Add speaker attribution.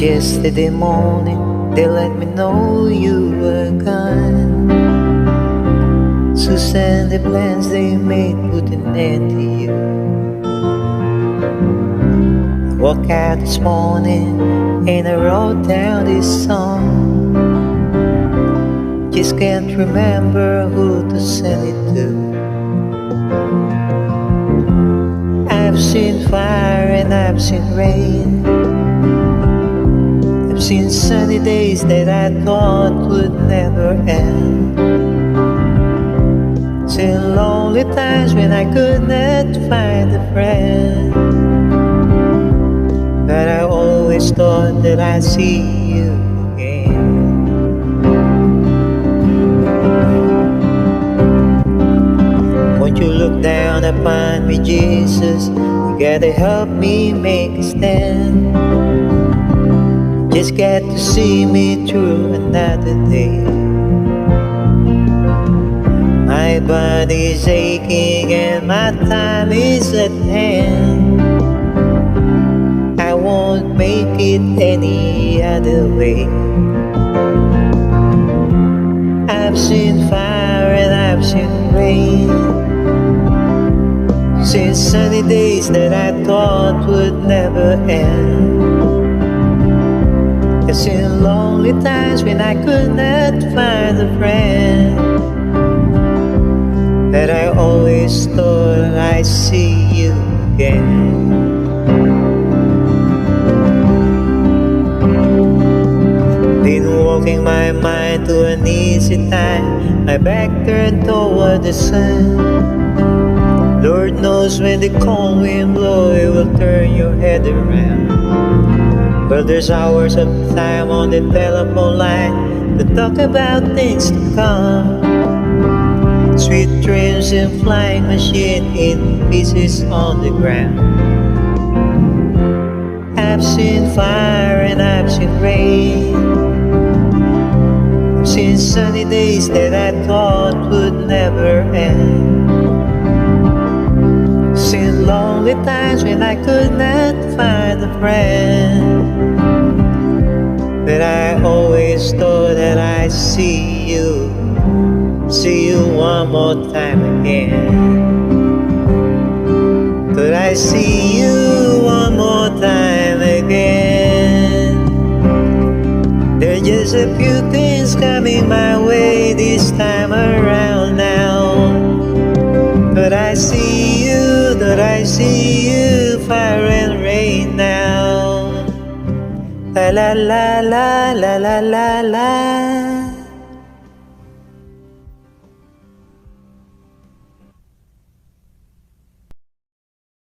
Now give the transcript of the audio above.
Speaker 1: Yesterday morning, they let me know you were gone. Susan, the plans they made put an end to you. I woke out this morning and I wrote down this song. Just can't remember who to send it to. I've seen fire and I've seen rain. I've seen sunny days that I thought would never end. Seen lonely times when I could not find a friend. But I always thought that I'd see you again. Won't you look down upon me, Jesus? You gotta help me make a stand. Just got to see me through another day. My body's aching and my time is at hand. I won't make it any other way. I've seen fire and I've seen rain. Seen sunny days that I thought would never end. I've seen lonely times when I could not find a friend. But I always thought I'd see you again. Been walking my mind to an easy time, my back turned toward the sun. Lord knows when the cold wind blows, it will turn your head around. But there's hours of time on the telephone line to talk about things to come. Sweet dreams and flying machine in pieces on the ground. I've seen fire and I've seen rain. I've seen sunny days that I thought would never end. Seen lonely times when I could not find a friend. But I always thought that I'd see you one more time again. Could I see you one more time again? There's just a few things coming my way this time around now. Could I see you, fire and rain now? La la la la la la la la.